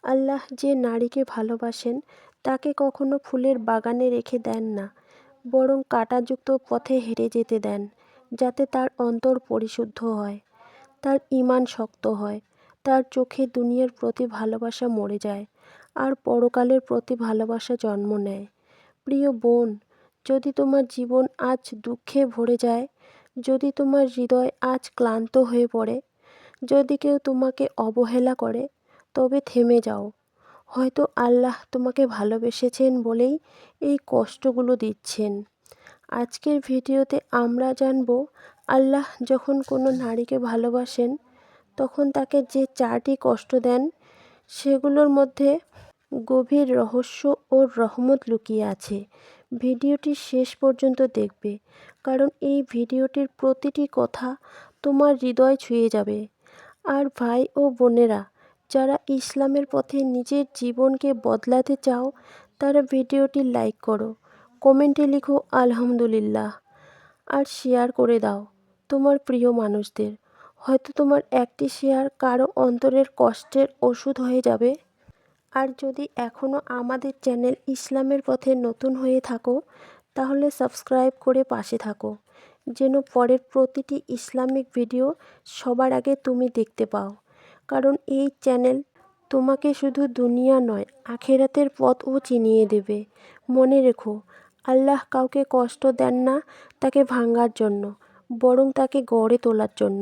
আল্লাহ যে নারীকে ভালোবাসেন তাকে কখনো ফুলের বাগানে রেখে দেন না, বরং কাঁটাযুক্ত পথে হেঁটে যেতে দেন, যাতে তার অন্তর পরিশুদ্ধ হয়, তার ঈমান শক্ত হয়, তার চোখে দুনিয়ার প্রতি ভালোবাসা মরে যায় আর পরকালের প্রতি ভালোবাসা জন্ম নেয়। প্রিয় বোন, যদি তোমার জীবন আজ দুঃখে ভরে যায়, যদি তোমার হৃদয় আজ ক্লান্ত হয়ে পড়ে, যদি কেউ তোমাকে অবহেলা করে, তবে থেমে যাও। হয়তো আল্লাহ তোমাকে ভালোবেসেছেন বলেই এই কষ্টগুলো দিচ্ছেন। আজকের ভিডিওতে আমরা জানব, আল্লাহ যখন কোনো নারীকে ভালোবাসেন তখন তাকে যে 4টি কষ্ট দেন, সেগুলোর মধ্যে গভীর রহস্য ও রহমত লুকিয়ে আছে। ভিডিওটি শেষ পর্যন্ত দেখবে, কারণ এই ভিডিওটির প্রতিটি কথা তোমার হৃদয় ছুঁয়ে যাবে। আর ভাই ও বোনেরা, যারা ইসলামের পথে নিজের জীবনকে বদলাতে চাও, তারা ভিডিওটি লাইক করো, কমেন্টে লিখো আলহামদুলিল্লাহ, আর শেয়ার করে দাও তোমার প্রিয় মানুষদের। হয়তো তোমার একটি শেয়ার কারো অন্তরের কষ্টের ওষুধ হয়ে যাবে। আর যদি এখনও আমাদের চ্যানেল ইসলামের পথে নতুন হয়ে থাকো, তাহলে সাবস্ক্রাইব করে পাশে থাকো, যেন পরের প্রতিটি ইসলামিক ভিডিও সবার আগে তুমি দেখতে পাও। কারণ এই চ্যানেল তোমাকে শুধু দুনিয়া নয়, আখেরাতের পথও চিনিয়ে দেবে। মনে রেখো, আল্লাহ কাউকে কষ্ট দেন না তাকে ভাঙার জন্য, বরং তাকে গড়ে তোলার জন্য।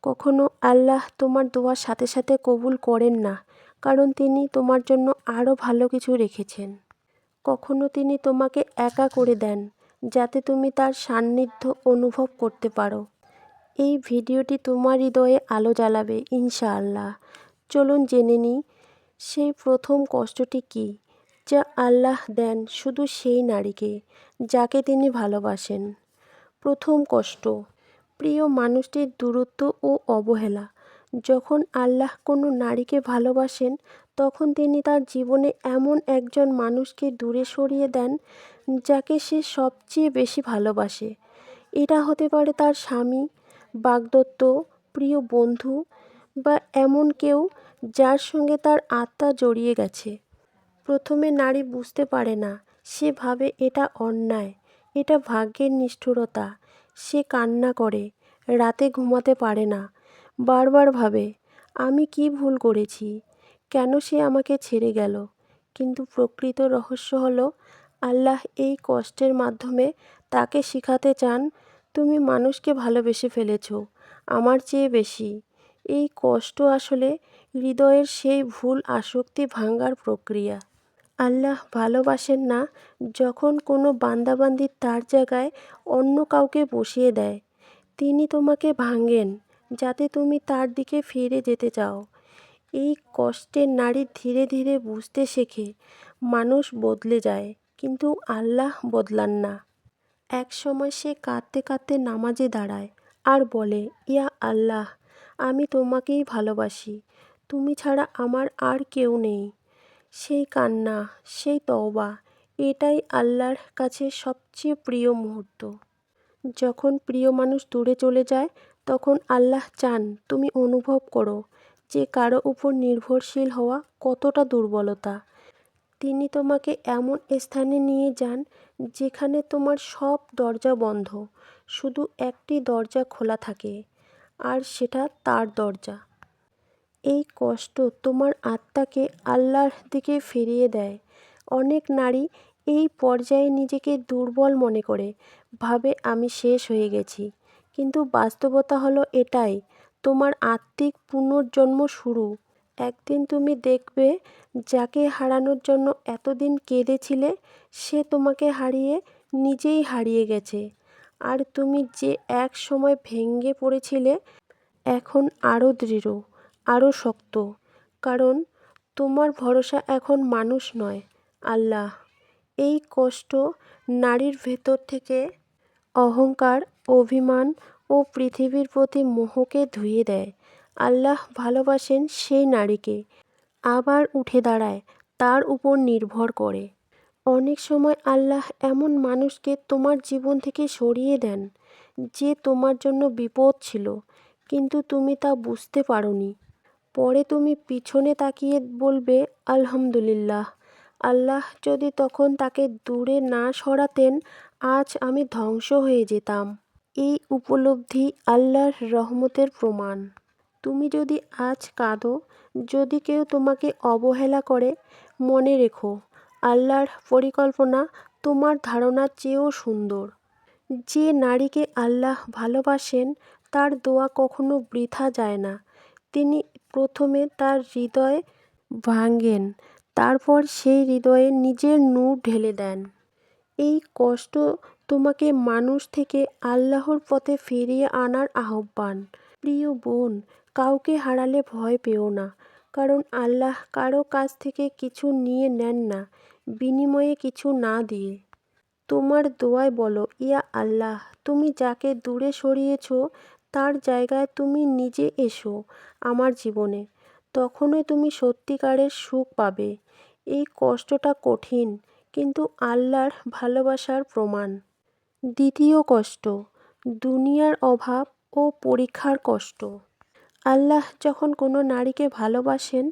কখনো আল্লাহ তোমার দোয়ার সাথে সাথে কবুল করেন না, কারণ তিনি তোমার জন্য আরও ভালো কিছু রেখেছেন। কখনো তিনি তোমাকে একা করে দেন, যাতে তুমি তার সান্নিধ্য অনুভব করতে পারো। এই ভিডিওটি তোমার হৃদয়ে আলো জ্বালাবে ইনশাআল্লাহ। চলুন জেনে নিই সেই প্রথম কষ্টটি কী, যা আল্লাহ দেন শুধু সেই নারীকে যাকে তিনি ভালোবাসেন। প্রথম কষ্ট, প্রিয় মানুষটির দূরত্ব ও অবহেলা। যখন আল্লাহ কোনো নারীকে ভালোবাসেন, তখন তিনি তার জীবনে এমন একজন মানুষকে দূরে সরিয়ে দেন যাকে সে সবচেয়ে বেশি ভালোবাসে। এটা হতে পারে তার স্বামী, বাগদত্ত, প্রিয় বন্ধু, বা এমন কেউ যার সঙ্গে তার আত্মা জড়িয়ে গেছে। প্রথমে নারী বুঝতে পারে না, সে ভাবে এটা অন্যায়, এটা ভাগ্যের নিষ্ঠুরতা। সে কান্না করে, রাতে ঘুমাতে পারে না, বারবার ভাবে আমি কি ভুল করেছি, কেন সে আমাকে ছেড়ে গেল। কিন্তু প্রকৃত রহস্য হলো, আল্লাহ এই কষ্টের মাধ্যমে তাকে শিখাতে চান, তুমি মানুষকে ভালোবেসে ফেলেছ আমার চেয়ে বেশি। এই কষ্ট আসলে হৃদয়ের সেই ভুল আসক্তি ভাঙার প্রক্রিয়া। আল্লাহ ভালোবাসেন না যখন কোনো বান্দাবান্দি তার জায়গায় অন্য কাউকে বসিয়ে দেয়। তিনি তোমাকে ভাঙেন যাতে তুমি তার দিকে ফিরে যেতে চাও। এই কষ্টের নারী ধীরে ধীরে বুঝতে শেখে, মানুষ বদলে যায়, কিন্তু আল্লাহ বদলান না। এক সময় সে কাঁদতে কাঁদতে নামাজে দাঁড়ায় আর বলে, ইয়া আল্লাহ, আমি তোমাকেই ভালোবাসি, তুমি ছাড়া আমার আর কেউ নেই। সেই কান্না, সেই তওবা, এটাই আল্লাহর কাছে সবচেয়ে প্রিয় মুহূর্ত। যখন প্রিয় মানুষ দূরে চলে যায়, তখন আল্লাহ চান তুমি অনুভব করো যে কারো উপর নির্ভরশীল হওয়া কতটা দুর্বলতা। তিনি তোমাকে এমন স্থানে নিয়ে যান যেখানে তোমার সব দরজা বন্ধ, শুধু একটি দরজা খোলা থাকে, আর সেটা তার দরজা। এই কষ্ট তোমার আত্মাকে আল্লাহর দিকে ফিরিয়ে দেয়। অনেক নারী এই পর্যায়ে নিজেকে দুর্বল মনে করে, ভাবে আমি শেষ হয়ে গেছি। কিন্তু বাস্তবতা হলো এটাই তোমার আত্মিক পুনর্জন্ম শুরু। একদিন তুমি দেখবে, যাকে হারানোর জন্য এতদিন কেঁদেছিলে, সে তোমাকে হারিয়ে নিজেই হারিয়ে গেছে। আর তুমি যে এক সময় ভেঙে পড়েছিলে, এখন আরও দৃঢ়, আরও শক্ত। কারণ তোমার ভরসা এখন মানুষ নয়, আল্লাহ। এই কষ্ট নারীর ভেতর থেকে অহংকার, অভিমান ও পৃথিবীর প্রতি মোহকে ধুয়ে দেয়। আল্লাহ ভালোবাসেন সেই নারীকে আবার উঠে দাঁড়ায়, তার উপর নির্ভর করে। অনেক সময় আল্লাহ এমন মানুষকে তোমার জীবন থেকে সরিয়ে দেন যে তোমার জন্য বিপদ ছিল, কিন্তু তুমি তা বুঝতে পারোনি। পরে তুমি পিছনে তাকিয়ে বলবে আলহামদুলিল্লাহ। আল্লাহ যদি তখন তাকে দূরে না সরাতেন, আজ আমি ধ্বংস হয়ে যেতাম। এই উপলব্ধি আল্লাহর রহমতের প্রমাণ। তুমি যদি আজ কাঁদো, যদি কেউ তোমাকে অবহেলা করে, মনে রেখো আল্লাহর পরিকল্পনা তোমার ধারণার চেয়েও সুন্দর। যে নারীকে আল্লাহ ভালোবাসেন তার দোয়া কখনো বৃথা যায় না। তিনি প্রথমে তার হৃদয় ভাঙেন, তারপর সেই হৃদয়ে নিজের নূর ঢেলে দেন। এই কষ্ট তোমাকে মানুষ থেকে আল্লাহর পথে ফিরিয়ে আনার আহ্বান। প্রিয় বোন, কাউকে হারালে ভয় পেও না, কারণ আল্লাহ কারো কাছ থেকে কিছু নিয়ে নেন না বিনিময়ে কিছু না দিয়ে। তোমার দোয়ায় বলো, ইয়া আল্লাহ, তুমি যাকে দূরে সরিয়েছ তার জায়গায় তুমি নিজে এসো আমার জীবনে। তখনই তুমি সত্যিকারের সুখ পাবে। এই কষ্টটা কঠিন, কিন্তু আল্লাহর ভালোবাসার প্রমাণ। দ্বিতীয় কষ্ট, দুনিয়ার অভাব ও পরীক্ষার কষ্ট। আল্লাহ যখন কোনো নারীকে ভালোবাসেন,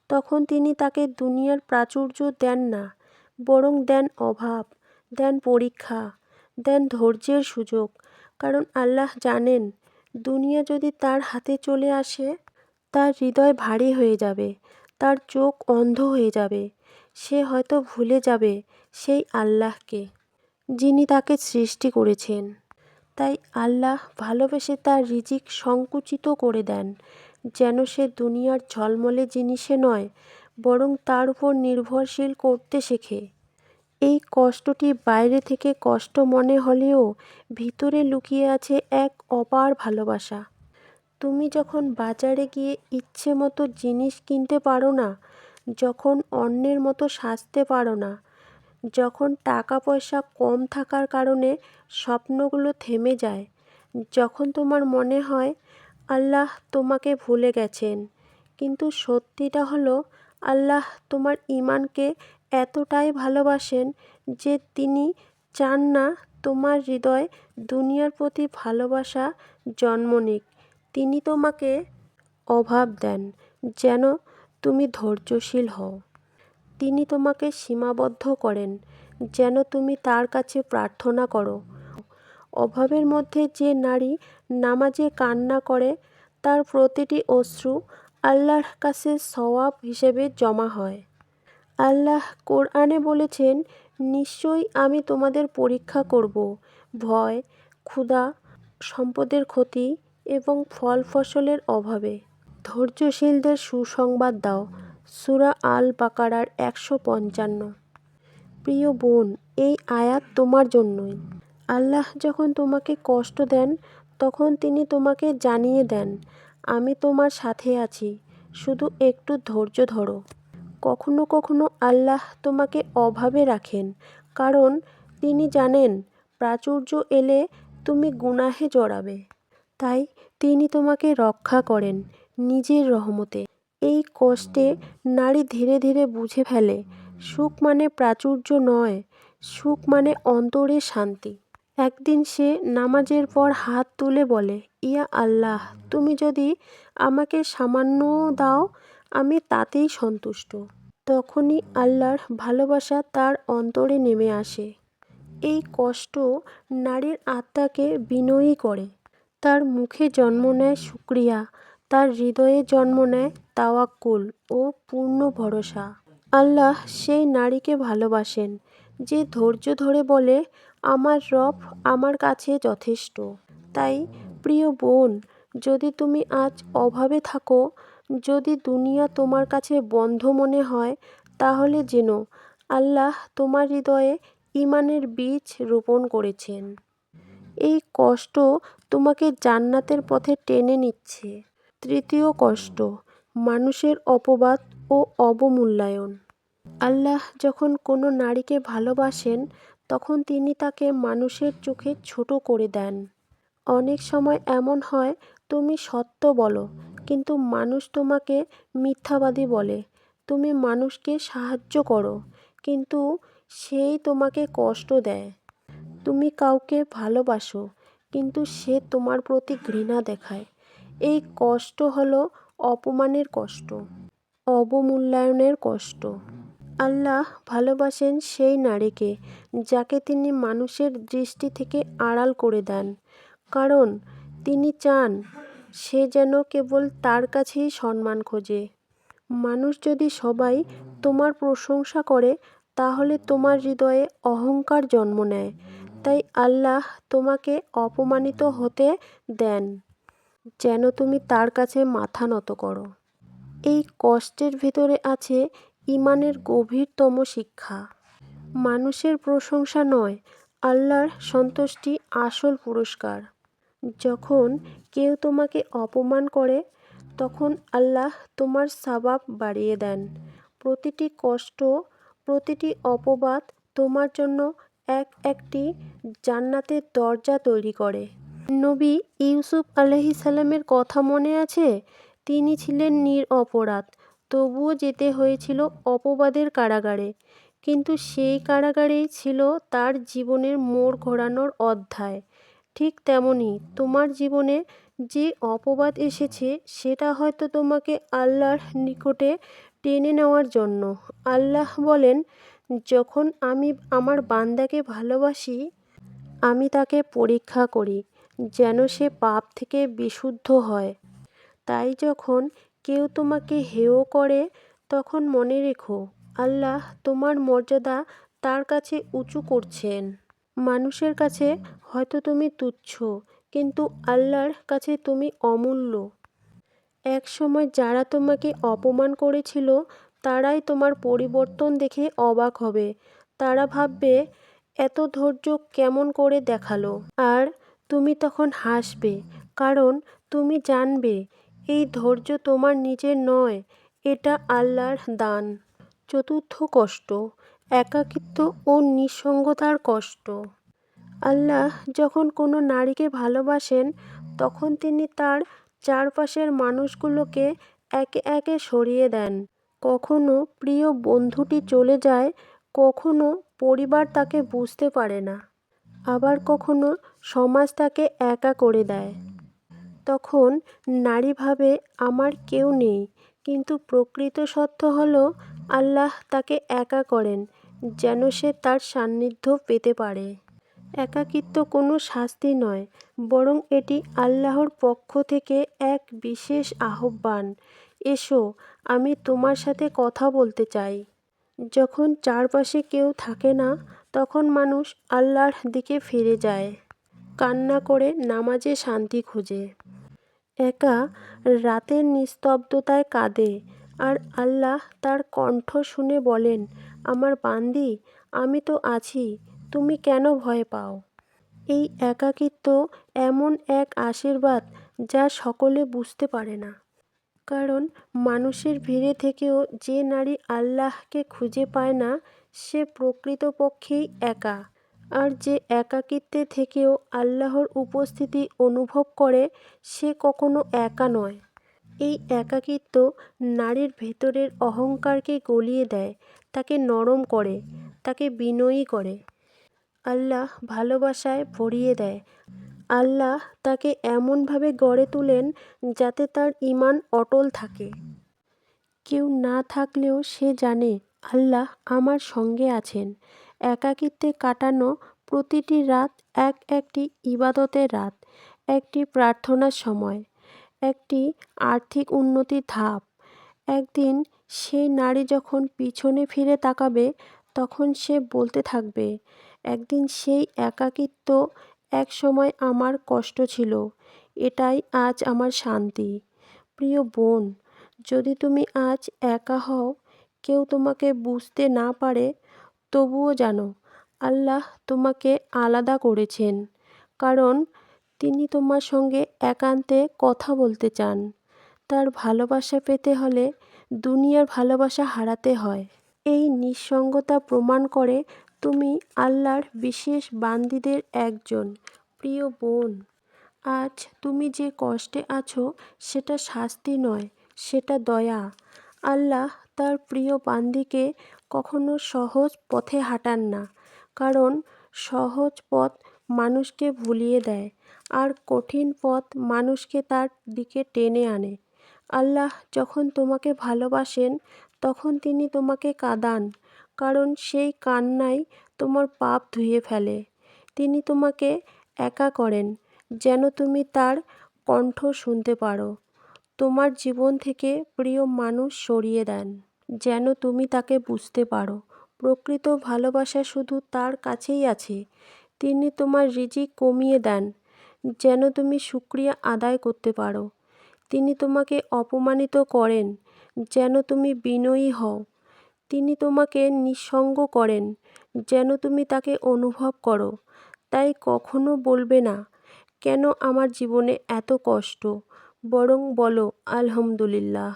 তখন তিনি তাকে দুনিয়ার প্রাচুর্য দেন না, বরং দেন অভাব, দেন পরীক্ষা, দেন ধৈর্যের সুযোগ। কারণ আল্লাহ জানেন, দুনিয়া যদি তার হাতে চলে আসে, তার হৃদয় ভারী হয়ে যাবে, তার চোখ অন্ধ হয়ে যাবে। সে হয়তো ভুলে যাবে সেই আল্লাহকে, যিনি তাকে সৃষ্টি করেছেন। তাই আল্লাহ ভালোবেসে তার রিজিক সংকুচিত করে দেন, যেন সে দুনিয়ার ঝলমলে জিনিসে নয়, বরং তার উপর নির্ভরশীল করতে শেখে। এই কষ্টটি বাইরে থেকে কষ্ট মনে হলেও ভিতরে লুকিয়ে আছে এক অপার ভালোবাসা। তুমি যখন বাজারে গিয়ে ইচ্ছে মতো জিনিস কিনতে পারো না, যখন অন্যের মতো সাজতে পারো না, যখন টাকা পয়সা কম থাকার কারণে স্বপ্নগুলো থেমে যায়, যখন তোমার মনে হয় আল্লাহ তোমাকে ভুলে গেছেন, কিন্তু সত্যিটা হলো আল্লাহ তোমার ঈমানকে এতটাই ভালোবাসেন যে তিনি চান না তোমার হৃদয় দুনিয়ার প্রতি ভালোবাসা জন্ম নিক। তিনি তোমাকে অভাব দেন যেন তুমি ধৈর্যশীল হও। তিনি তোমাকে সীমাবদ্ধ করেন যেন তুমি তার কাছে প্রার্থনা করো। অভাবের মধ্যে যে নারী নামাজে কান্না করে, তার প্রতিটি অশ্রু আল্লাহর কাছে সওয়াব হিসেবে জমা হয়। আল্লাহ কোরআনে বলেছেন, নিশ্চয়ই আমি তোমাদের পরীক্ষা করব ভয়, ক্ষুধা, সম্পদের ক্ষতি এবং ফল ফসলের অভাবে। ধৈর্যশীলদের সুসংবাদ দাও। সূরা আল বাকারার 155। প্রিয় বোন, এই আয়াত তোমার জন্যই। আল্লাহ যখন তোমাকে কষ্ট দেন, তখন তিনি তোমাকে জানিয়ে দেন, আমি তোমার সাথে আছি, শুধু একটু ধৈর্য ধরো। কখনো কখনো আল্লাহ তোমাকে অভাবে রাখেন, কারণ তিনি জানেন প্রাচুর্য এলে তুমি গুনাহে জড়াবে। তাই তিনি তোমাকে রক্ষা করেন নিজের রহমতে। এই কষ্টে নারী ধীরে ধীরে বুঝে ফেলে, সুখ মানে প্রাচুর্য নয়, সুখ মানে অন্তরের শান্তি। একদিন সে নামাজের পর হাত তুলে বলে, ইয়া আল্লাহ, তুমি যদি আমাকে সামান্যও দাও, আমি তাতেই সন্তুষ্ট। তখনই আল্লাহর ভালোবাসা তার অন্তরে নেমে আসে। এই কষ্ট নারীর আত্মাকে বিনয়ী করে। তার মুখে জন্ম নেয় শুকরিয়া, তার হৃদয়ে জন্ম নেয় তাওয়াক্কুল ও পূর্ণ ভরসা। আল্লাহ সেই নারীকে ভালোবাসেন যে ধৈর্য ধরে বলে, আমার রব আমার কাছে যথেষ্ট। তাই প্রিয় বোন, যদি তুমি আজ অভাবে থাকো, যদি দুনিয়া তোমার কাছে বন্ধ মনে হয়, তাহলে জেনো আল্লাহ তোমার হৃদয়ে ঈমানের বীজ রোপণ করেছেন। এই কষ্ট তোমাকে জান্নাতের পথে টেনে নিচ্ছে। তৃতীয় কষ্ট, মানুষের অপবাদ ও অবমূল্যায়ন। আল্লাহ যখন কোনো নারীকে ভালোবাসেন, তখন তিনি তাকে মানুষের চোখে ছোট করে দেন। অনেক সময় এমন হয়, তুমি সত্য বলো, কিন্তু মানুষ তোমাকে মিথ্যাবাদী বলে। তুমি মানুষকে সাহায্য করো, কিন্তু সেই তোমাকে কষ্ট দেয়। তুমি কাউকে ভালোবাসো, কিন্তু সে তোমার প্রতি ঘৃণা দেখায়। এই কষ্ট হলো অপমানের কষ্ট, অবমূল্যায়নের কষ্ট। আল্লাহ ভালোবাসেন সেই নারীকে যাকে তিনি মানুষের দৃষ্টি থেকে আড়াল করে দেন, কারণ তিনি চান সে যেন কেবল তার কাছেই সম্মান খোঁজে। মানুষ যদি সবাই তোমার প্রশংসা করে তাহলে তোমার হৃদয়ে অহংকার জন্ম নেয়। তাই আল্লাহ তোমাকে অপমানিত হতে দেন যেন তুমি তার কাছে মাথা নত করো। এই কষ্টের ভেতরে আছে ঈমানের গভীরতম শিক্ষা। মানুষের প্রশংসা নয়, আল্লাহর সন্তুষ্টি আসল পুরস্কার। যখন কেউ তোমাকে অপমান করে তখন আল্লাহ তোমার সওয়াব বাড়িয়ে দেন। প্রতিটি কষ্ট, প্রতিটি অপবাদ তোমার জন্য একটি জান্নাতের দরজা তৈরি করে। নবী ইউসুফ আলাইহিসসালামের কথা মনে আছে? তিনি ছিলেন নিরপরাধ, তবুও যেতে হয়েছিল অপবাদের কারাগারে। কিন্তু সেই কারাগারেই ছিল তার জীবনের মোড় ঘোরানোর অধ্যায়। ঠিক তেমনই তোমার জীবনে যে অপবাদ এসেছে সেটা হয়তো তোমাকে আল্লাহর নিকটে টেনে নেওয়ার জন্য। আল্লাহ বলেন, যখন আমি আমার বান্দাকে ভালোবাসি আমি তাকে পরীক্ষা করি যেন সে পাপ থেকে বিশুদ্ধ হয়। তাই যখন কেউ তোমাকে হেয় করে তখন মনে রেখো আল্লাহ তোমার মর্যাদা তার কাছে উঁচু করছেন। মানুষের কাছে হয়তো তুমি তুচ্ছ, কিন্তু আল্লাহর কাছে তুমি অমূল্য। এক সময় যারা তোমাকে অপমান করেছিল তারাই তোমার পরিবর্তন দেখে অবাক হবে। তারা ভাববে এত ধৈর্য কেমন করে দেখালো। আর তুমি তখন হাসবে, কারণ তুমি জানবে এই ধৈর্য তোমার নিজের নয়, এটা আল্লাহর দান। চতুর্থ কষ্ট, একাকিত্ব ও নিঃসঙ্গতার কষ্ট। আল্লাহ যখন কোনো নারীকে ভালোবাসেন তখন তিনি তার চারপাশের মানুষগুলোকে একে একে সরিয়ে দেন। কখনো প্রিয় বন্ধুটি চলে যায়, কখনো পরিবার তাকে বুঝতে পারে না, আবার কখনো সমাজ তাকে একা করে দেয়। তখন নারী ভাবে আমার কেউ নেই, কিন্তু প্রকৃত সত্য হলো আল্লাহ তাকে একা করেন যেন সে তার সান্নিধ্য পেতে পারে। একাকিত্ব কোনো শাস্তি নয়, বরং এটি আল্লাহর পক্ষ থেকে এক বিশেষ আহ্বান। এসো, আমি তোমার সাথে কথা বলতে চাই। যখন চারপাশে কেউ থাকে না তখন মানুষ আল্লাহর দিকে ফিরে যায়, কান্না করে নামাজে শান্তি খোঁজে, একা রাতের নিস্তব্ধতায় কাঁদে। আর আল্লাহ তার কণ্ঠ শুনে বলেন, আমার বান্দি, আমি তো আছি, তুমি কেন ভয় পাও? এই একাকিত্ব এমন এক আশীর্বাদ যা সকলে বুঝতে পারে না। কারণ মানুষের ভিড়ে থেকেও যে নারী আল্লাহকে খুঁজে পায় না সে প্রকৃতপক্ষেই একা। আর যে একাকিত্বে থেকেও আল্লাহর উপস্থিতি অনুভব করে সে কখনো একা নয়। এই একাকিত্ব নারীর ভেতরের অহংকারকে গলিয়ে দেয়, তাকে নরম করে, তাকে বিনয়ী করে। আল্লাহ ভালোবাসায় ভরিয়ে দেয়। আল্লাহ তাকে এমনভাবে গড়ে তোলেন যাতে তার ঈমান অটল থাকে। কেউ না থাকলেও সে জানে আল্লাহ আমার সঙ্গে আছেন। একাকিত্বে কাটানো প্রতিটি রাত একটি ইবাদতের রাত, একটি প্রার্থনার সময়, একটি আর্থিক উন্নতির ধাপ। একদিন সেই নারী যখন পিছনে ফিরে তাকাবে তখন সে বলতে থাকবে, একদিন সেই একাকিত্ব এক সময় আমার কষ্ট ছিল, এটাই আজ আমার শান্তি। প্রিয় বোন, যদি তুমি আজ একা হও, কেউ তোমাকে বুঝতে না পারে, তবুও জানো আল্লাহ তোমাকে আলাদা করেছেন, কারণ তিনি তোমার সঙ্গে একান্তে কথা বলতে চান। তার ভালোবাসা পেতে হলে দুনিয়ার ভালোবাসা হারাতে হয়। এই নিঃসঙ্গতা প্রমাণ করে তুমি আল্লাহর বিশেষ বান্দীদের একজন। প্রিয় বোন, আজ তুমি যে কষ্টে আছো সেটা শাস্তি নয়, সেটা দয়া। আল্লাহ তার প্রিয় বান্দীকে কখনো সহজ পথে হাঁটান না, কারণ সহজ পথ মানুষকে ভুলিয়ে দেয় আর কঠিন পথ মানুষকে তার দিকে টেনে আনে। আল্লাহ যখন তোমাকে ভালোবাসেন তখন তিনি তোমাকে কাঁদান, কারণ সেই কান্নাই তোমার পাপ ধুয়ে ফেলে। তিনি তোমাকে একা করেন যেন তুমি তার কণ্ঠ শুনতে পারো। তোমার জীবন থেকে প্রিয় মানুষ সরিয়ে দেন যেন তুমি তাকে বুঝতে পারো। প্রকৃত ভালোবাসা শুধু তার কাছেই আছে। তিনি তোমার রিজিক কমিয়ে দেন যেন তুমি শুকরিয়া আদায় করতে পারো। তিনি তোমাকে অপমানিত করেন যেন তুমি বিনয়ী হও। তিনি তোমাকে নিঃসঙ্গ করেন যেন তুমি তাকে অনুভব করো। তাই কখনো বলবে না, কেন আমার জীবনে এত কষ্ট, বরং বলো আলহামদুলিল্লাহ।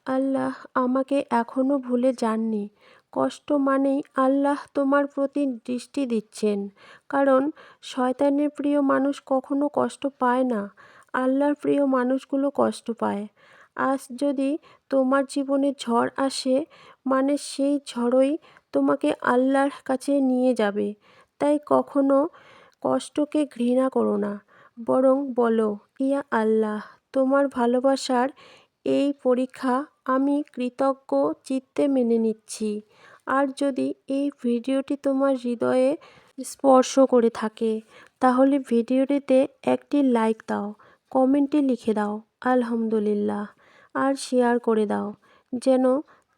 আল্লাহ আমাকে এখনও ভুলে যাননি। কষ্ট মানেই আল্লাহ তোমার প্রতি দৃষ্টি দিচ্ছেন, কারণ শয়তানের প্রিয় মানুষ কখনো কষ্ট পায় না, আল্লাহর প্রিয় মানুষগুলো কষ্ট পায়। আজ যদি তোমার জীবনে ঝড় আসে, মানে সেই ঝড়ই তোমাকে আল্লাহর কাছে নিয়ে যাবে। তাই কখনো কষ্টকে ঘৃণা করো না, বরং বলো, ইয়া আল্লাহ, তোমার ভালোবাসার এই পরীক্ষা আমি কৃতজ্ঞ চিত্তে মেনে নিচ্ছি। আর যদি এই ভিডিওটি তোমার হৃদয়ে স্পর্শ করে থাকে তাহলে ভিডিওটিতে একটি লাইক দাও, কমেন্টে লিখে দাও আলহামদুলিল্লাহ, আর শেয়ার করে দাও যেন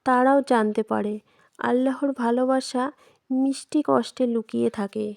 তারাও জানতে পারে আল্লাহর ভালোবাসা মিষ্টি কষ্টে লুকিয়ে থাকে।